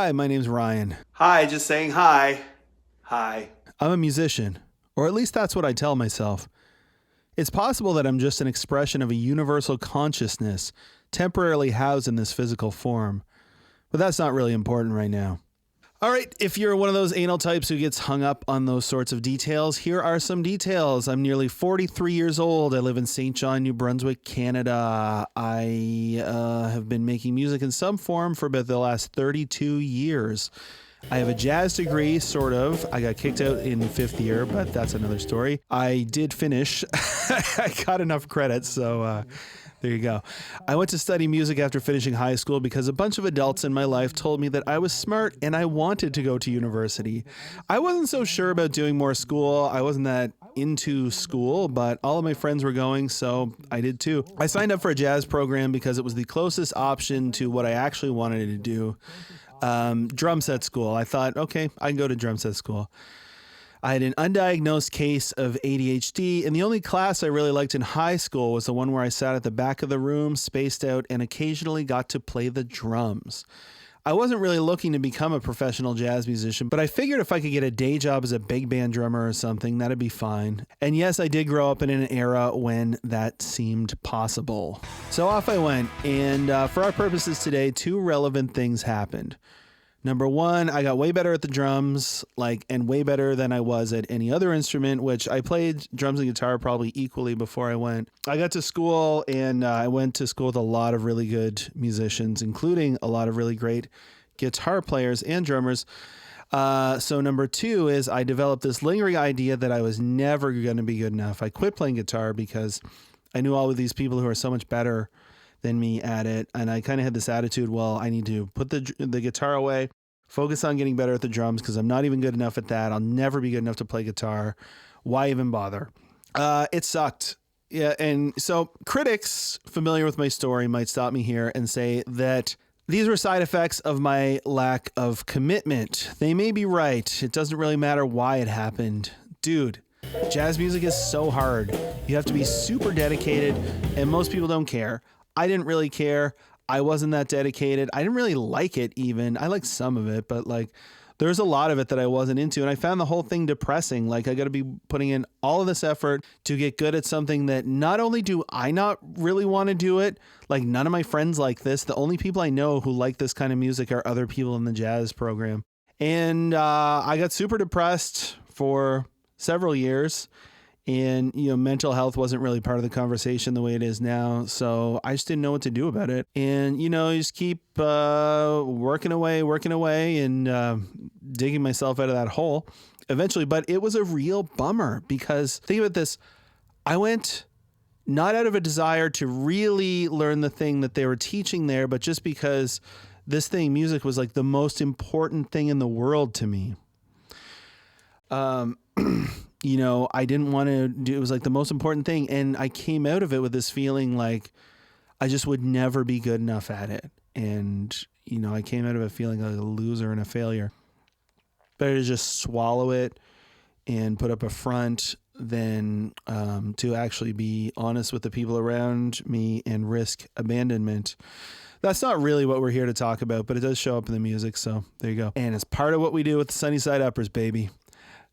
Hi, my name's Ryan. Hi, just saying hi. Hi. I'm a musician, or at least that's what I tell myself. It's possible that I'm just an expression of a universal consciousness temporarily housed in this physical form, but that's not really important right now. All right, if you're one of those anal types who gets hung up on those sorts of details, here are some details. I'm nearly 43 years old. I live in St. John, New Brunswick, Canada. I have been making music in some form for about the last 32 years. I have a jazz degree, sort of. I got kicked out in fifth year, but that's another story. I did finish. I got enough credits, so there you go. I went to study music after finishing high school because a bunch of adults in my life told me that I was smart and I wanted to go to university. I wasn't so sure about doing more school. I wasn't that into school, but all of my friends were going, so I did too. I signed up for a jazz program because it was the closest option to what I actually wanted to do. Drum set school. I thought, okay, I can go to drum set school. I had an undiagnosed case of ADHD, and the only class I really liked in high school was the one where I sat at the back of the room, spaced out, and occasionally got to play the drums. I wasn't really looking to become a professional jazz musician, but I figured if I could get a day job as a big band drummer or something, that'd be fine. And yes, I did grow up in an era when that seemed possible. So off I went, and for our purposes today, two relevant things happened. Number one, I got way better at the drums, and way better than I was at any other instrument, which I played drums and guitar probably equally before I went. I got to school, and I went to school with a lot of really good musicians, including a lot of really great guitar players and drummers. So number two is I developed this lingering idea that I was never going to be good enough. I quit playing guitar because I knew all of these people who are so much better than me at it. And I kind of had this attitude, well, I need to put the guitar away, focus on getting better at the drums because I'm not even good enough at that. I'll never be good enough to play guitar. Why even bother? It sucked. Yeah. And so critics familiar with my story might stop me here and say that these were side effects of my lack of commitment. They may be right. It doesn't really matter why it happened. Dude, jazz music is so hard. You have to be super dedicated, and most people don't care. I didn't really care. I wasn't that dedicated. I didn't really like it even. I liked some of it, but there's a lot of it that I wasn't into. And I found the whole thing depressing. I got to be putting in all of this effort to get good at something that not only do I not really want to do it, none of my friends like this. The only people I know who like this kind of music are other people in the jazz program. And I got super depressed for several years. And, mental health wasn't really part of the conversation the way it is now. So I just didn't know what to do about it. And, you just keep working away and digging myself out of that hole eventually. But it was a real bummer because think about this. I went not out of a desire to really learn the thing that they were teaching there, but just because this thing, music, was the most important thing in the world to me. I didn't want to do, it was the most important thing. And I came out of it with this feeling I just would never be good enough at it. And, I came out of it feeling like a loser and a failure. Better to just swallow it and put up a front than to actually be honest with the people around me and risk abandonment. That's not really what we're here to talk about, but it does show up in the music. So there you go. And it's part of what we do with the Sunny Side Uppers, baby.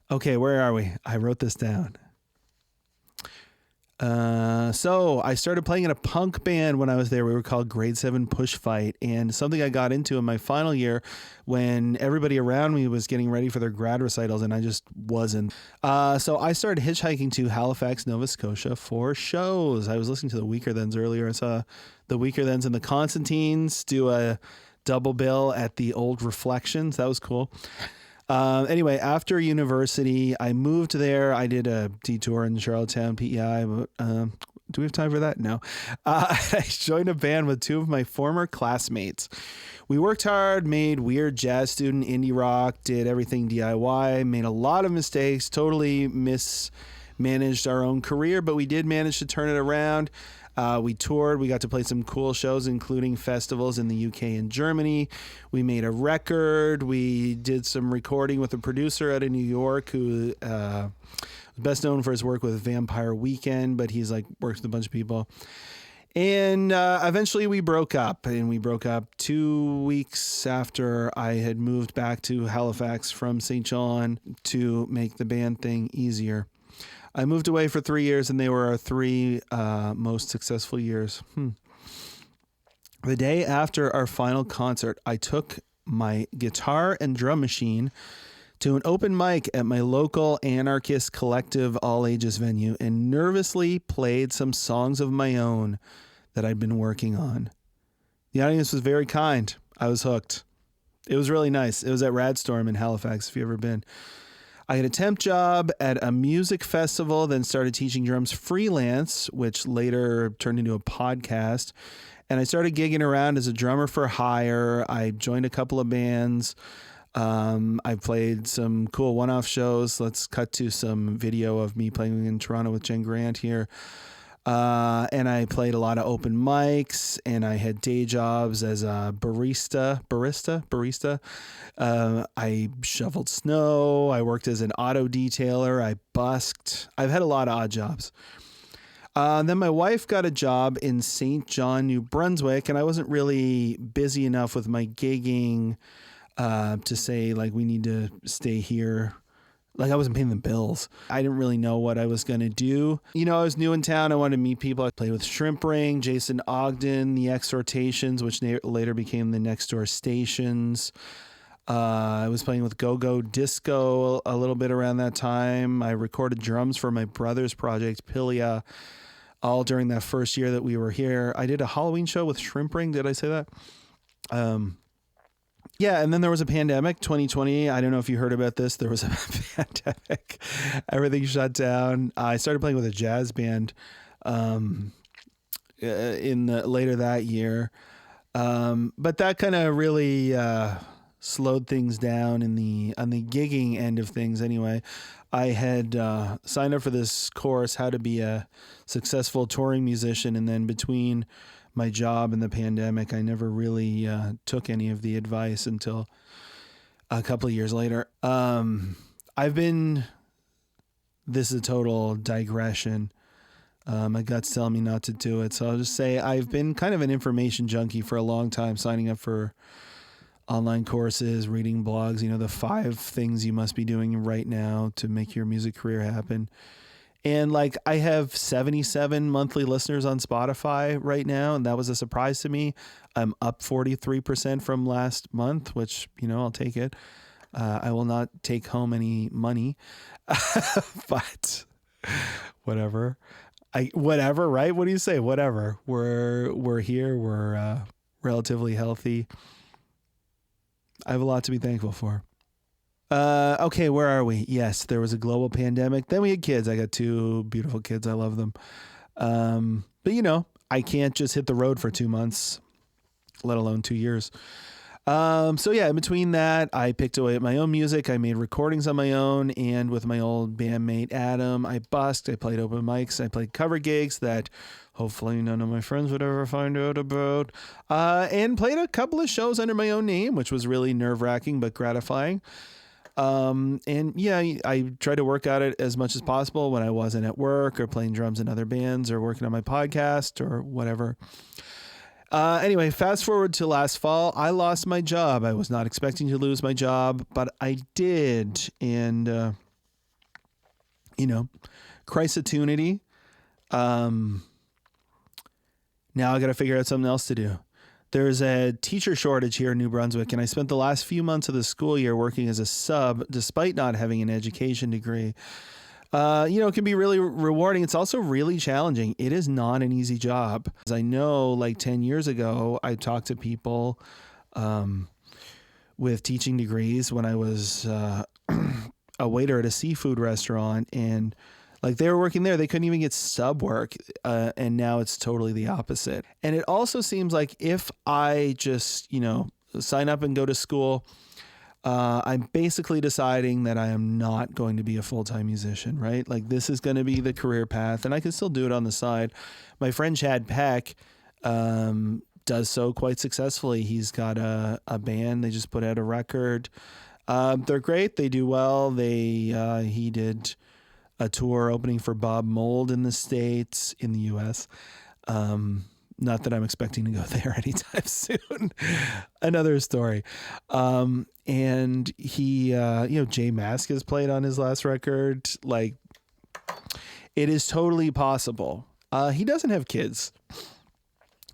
Okay, where are we? I wrote this down. So I started playing in a punk band when I was there. We were called Grade 7 Push Fight, and something I got into in my final year when everybody around me was getting ready for their grad recitals and I just wasn't. So I started hitchhiking to Halifax, Nova Scotia for shows. I was listening to the Weakerthans earlier. I saw the Weakerthans and the Constantines do a double bill at the Old Reflections. That was cool. Anyway, after university, I moved there. I did a detour in Charlottetown, PEI. But, do we have time for that? No. I joined a band with two of my former classmates. We worked hard, made weird jazz student indie rock, did everything DIY, made a lot of mistakes, totally mismanaged our own career, but we did manage to turn it around. We toured. We got to play some cool shows, including festivals in the UK and Germany. We made a record. We did some recording with a producer out of New York who best known for his work with Vampire Weekend, but he's works with a bunch of people. And eventually we broke up, and we broke up 2 weeks after I had moved back to Halifax from St. John to make the band thing easier. I moved away for 3 years, and they were our three most successful years. The day after our final concert, I took my guitar and drum machine to an open mic at my local anarchist collective all ages venue and nervously played some songs of my own that I'd been working on. The audience was very kind. I was hooked. It was really nice. It was at Radstorm in Halifax, if you've ever been. I had a temp job at a music festival, then started teaching drums freelance, which later turned into a podcast. And I started gigging around as a drummer for hire. I joined a couple of bands. I played some cool one-off shows. Let's cut to some video of me playing in Toronto with Jen Grant here. And I played a lot of open mics, and I had day jobs as a barista. I shoveled snow. I worked as an auto detailer. I busked. I've had a lot of odd jobs. Then my wife got a job in St. John, New Brunswick, and I wasn't really busy enough with my gigging to say, like, we need to stay here. Like, I wasn't paying the bills. I didn't really know what I was going to do. You know, I was new in town. I wanted to meet people. I played with Shrimp Ring, Jason Ogden, the Exhortations, which later became the Next Door Stations. I was playing with Go-Go Disco a little bit around that time. I recorded drums for my brother's project, Pilia, all during that first year that we were here. I did a Halloween show with Shrimp Ring. Did I say that? Yeah, and then there was a pandemic, 2020. I don't know if you heard about this. There was a pandemic. Everything shut down. I started playing with a jazz band later that year. But that kind of really slowed things down on the gigging end of things anyway. I had signed up for this course, How to Be a Successful Touring Musician, and then between my job and the pandemic, I never really took any of the advice until a couple of years later. This is a total digression. My gut's telling me not to do it. So I'll just say I've been kind of an information junkie for a long time, signing up for online courses, reading blogs, the 5 things you must be doing right now to make your music career happen. And like, I have 77 monthly listeners on Spotify right now, and that was a surprise to me. I'm up 43% from last month, which, I'll take it. I will not take home any money, but whatever. Whatever, right? What do you say? Whatever. We're here. We're relatively healthy. I have a lot to be thankful for. Okay, where are we? Yes, there was a global pandemic. Then we had kids. I got 2 beautiful kids. I love them. But I can't just hit the road for 2 months, let alone 2 years. So yeah, in between that, I picked away at my own music. I made recordings on my own, and with my old bandmate Adam, I busked. I played open mics. I played cover gigs that hopefully none of my friends would ever find out about, and played a couple of shows under my own name, which was really nerve-wracking but gratifying. And yeah, I tried to work at it as much as possible when I wasn't at work or playing drums in other bands or working on my podcast or whatever. Anyway, fast forward to last fall, I lost my job. I was not expecting to lose my job, but I did. And, crisis-tunity. Now I got to figure out something else to do. There's a teacher shortage here in New Brunswick, and I spent the last few months of the school year working as a sub, despite not having an education degree. It can be really rewarding. It's also really challenging. It is not an easy job. As I know, like 10 years ago, I talked to people with teaching degrees when I was a waiter at a seafood restaurant, and like they were working there, they couldn't even get sub work, and now it's totally the opposite. And it also seems like if I just, sign up and go to school, I'm basically deciding that I am not going to be a full-time musician, right? Like this is going to be the career path, and I can still do it on the side. My friend Chad Peck does so quite successfully. He's got a band. They just put out a record. They're great. They do well. He did a tour opening for Bob Mould in the States, in the US. Not that I'm expecting to go there anytime soon. Another story. And he, Jay Mascis played on his last record. Like, it is totally possible. He doesn't have kids.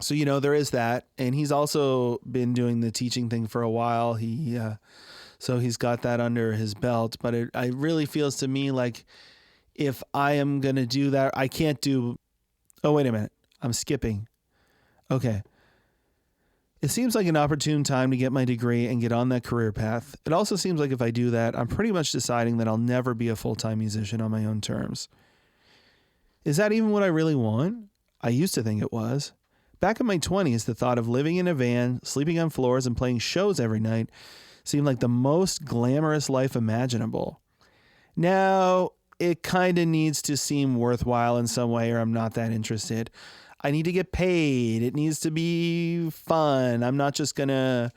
So, there is that. And he's also been doing the teaching thing for a while. So he's got that under his belt. But it really feels to me like if I am going to do that, I can't do. Oh, wait a minute. I'm skipping. Okay. It seems like an opportune time to get my degree and get on that career path. It also seems like if I do that, I'm pretty much deciding that I'll never be a full-time musician on my own terms. Is that even what I really want? I used to think it was. Back in my 20s, the thought of living in a van, sleeping on floors, and playing shows every night seemed like the most glamorous life imaginable. Now, it kind of needs to seem worthwhile in some way or I'm not that interested. I need to get paid. It needs to be fun. I'm not just going to,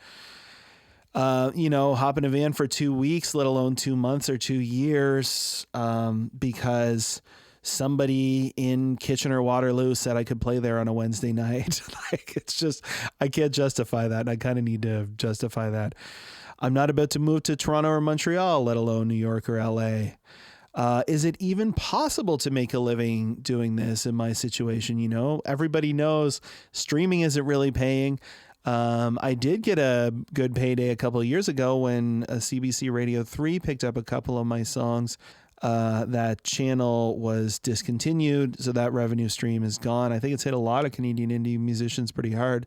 hop in a van for 2 weeks, let alone 2 months or 2 years, because somebody in Kitchener-Waterloo said I could play there on a Wednesday night. Like, it's just, I can't justify that. And I kind of need to justify that. I'm not about to move to Toronto or Montreal, let alone New York or LA. Is it even possible to make a living doing this in my situation? Everybody knows streaming isn't really paying. I did get a good payday a couple of years ago when CBC Radio 3 picked up a couple of my songs. That channel was discontinued, so that revenue stream is gone. I think it's hit a lot of Canadian indie musicians pretty hard.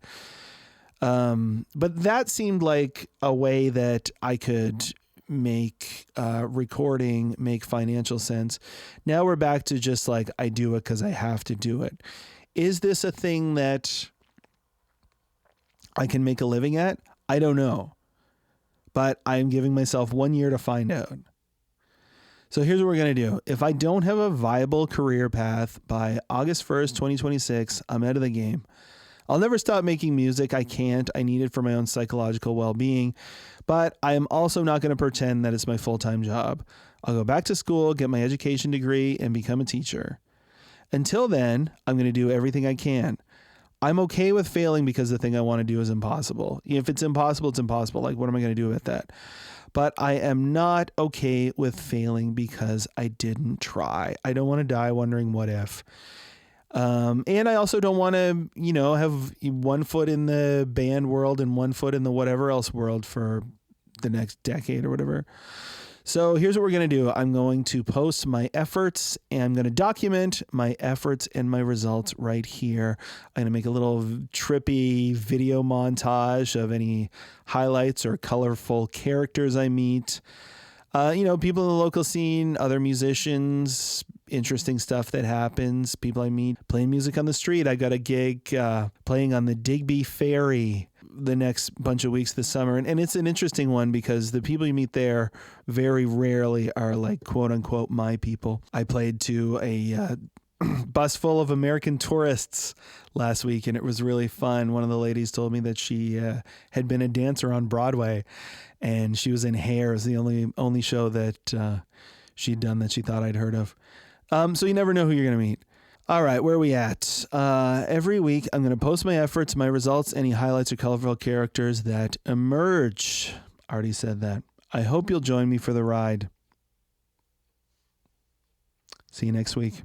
But that seemed like a way that I could make recording make financial sense. Now we're back to just like, I do it because I have to do it. Is this a thing that I can make a living at? I don't know. But I'm giving myself 1 year to find out. So here's what we're going to do. If I don't have a viable career path by August 1st, 2026, I'm out of the game. I'll never stop making music. I can't. I need it for my own psychological well-being. But I am also not going to pretend that it's my full-time job. I'll go back to school, get my education degree, and become a teacher. Until then, I'm going to do everything I can. I'm okay with failing because the thing I want to do is impossible. If it's impossible, it's impossible. Like, what am I going to do with that? But I am not okay with failing because I didn't try. I don't want to die wondering what if. And I also don't want to, have 1 foot in the band world and 1 foot in the whatever else world for the next decade or whatever. So here's what we're going to do. I'm going to post my efforts and I'm going to document my efforts and my results right here. I'm going to make a little trippy video montage of any highlights or colorful characters I meet. People in the local scene, other musicians, interesting stuff that happens, people I meet playing music on the street. I got a gig playing on the Digby Ferry the next bunch of weeks this summer. And it's an interesting one because the people you meet there very rarely are like, quote unquote, my people. I played to a bus full of American tourists last week, and it was really fun. One of the ladies told me that she had been a dancer on Broadway, and she was in Hair. It was the only show that she'd done that she thought I'd heard of. So you never know who you're going to meet. All right, where are we at? Every week, I'm going to post my efforts, my results, any highlights or colorful characters that emerge. Already said that. I hope you'll join me for the ride. See you next week.